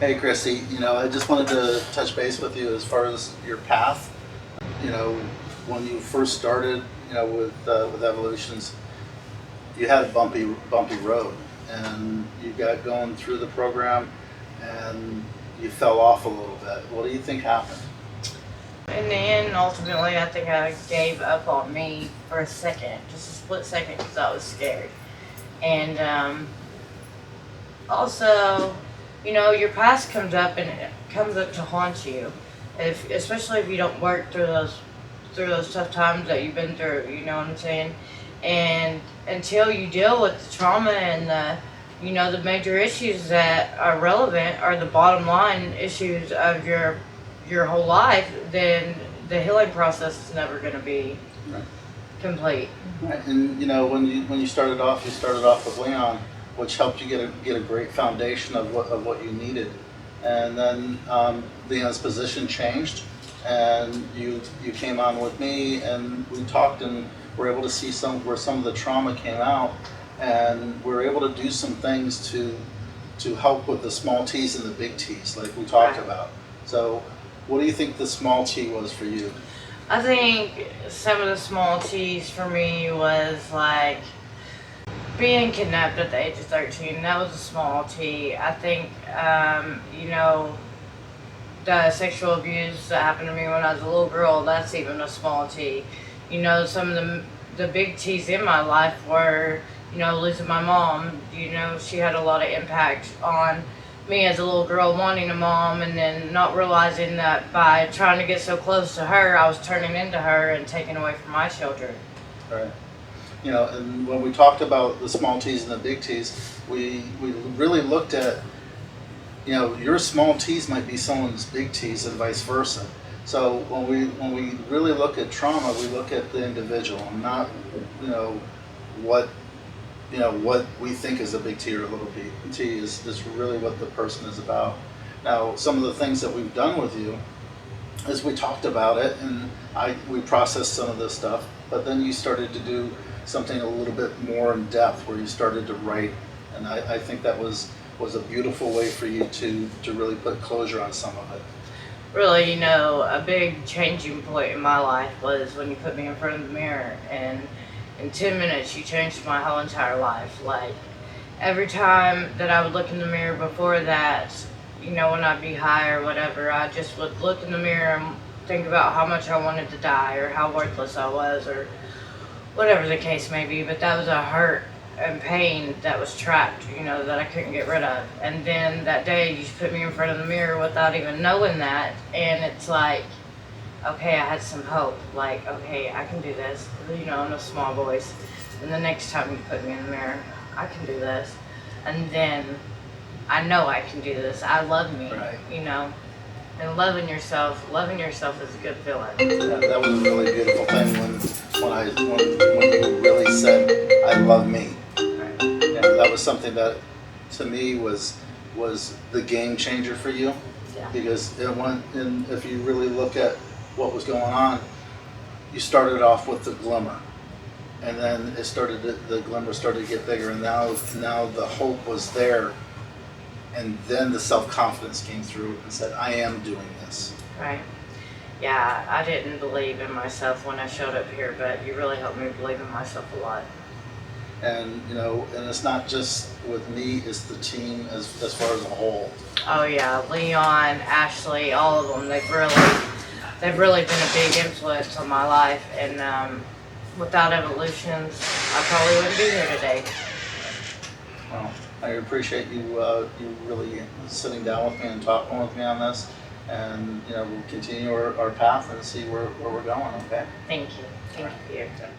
Hey, Christy, I just wanted to touch base with you as far as your path. When you first started, with Evolutions, you had a bumpy road, and you got going through the program, and you fell off a little bit. What do you think happened? In the end, ultimately, I think I gave up on me for a second, just a split second, because I was scared. And also, your past comes up and it comes up to haunt you, especially if you don't work through those tough times that you've been through. You know what I'm saying? And until you deal with the trauma and the major issues that are relevant, or the bottom line issues of your whole life, then the healing process is never going to be Right. complete. Right. And when you started off, with Leon, which helped you get a great foundation of what you needed, and then Leon's position changed, and you came on with me, and we talked, and were able to see where some of the trauma came out, and we're able to do some things to help with the small T's and the big T's, like we talked Right. about. So, what do you think the small T was for you? I think some of the small T's for me was like being kidnapped at the age of 13. That was a small T. I think, the sexual abuse that happened to me when I was a little girl, that's even a small T. Some of the big T's in my life were, losing my mom. She had a lot of impact on me as a little girl, wanting a mom, and then not realizing that by trying to get so close to her, I was turning into her and taking away from my children. Right. And when we talked about the small T's and the big T's, we really looked at, your small T's might be someone's big T's and vice versa. So when we really look at trauma, we look at the individual, not what what we think is a big T or a little T is really what the person is about. Now, some of the things that we've done with you is we talked about it, and we processed some of this stuff, but then you started to do something a little bit more in depth, where you started to write, and I think that was a beautiful way for you to really put closure on some of it. Really, a big changing point in my life was when you put me in front of the mirror, and in 10 minutes you changed my whole entire life. Like, every time that I would look in the mirror before that, when I'd be high or whatever, I just would look in the mirror and think about how much I wanted to die, or how worthless I was, or whatever the case may be. But that was a hurt and pain that was trapped, that I couldn't get rid of. And then that day you put me in front of the mirror without even knowing that, and it's like, okay, I had some hope. Like, okay, I can do this, in a small voice. And the next time you put me in the mirror, I can do this. And then I know I can do this. I love me, Right. And loving yourself is a good feeling. That was a really beautiful thing when you really said, "I love me." Right. That was something that, to me, was the game changer for you, Yeah. because it went. And if you really look at what was going on, you started off with the glimmer, and then the glimmer started to get bigger, and now the hope was there, and then the self-confidence came through and said, "I am doing this." Right. Yeah, I didn't believe in myself when I showed up here, but you really helped me believe in myself a lot. And and it's not just with me; it's the team as far as a whole. Oh yeah, Leon, Ashley, all of them. They've really been a big influence on my life, and without Evolutions, I probably wouldn't be here today. Well, I appreciate you really sitting down with me and talking with me on this, and we'll continue our path and see where we're going. Okay. Thank you. Thank you. Okay.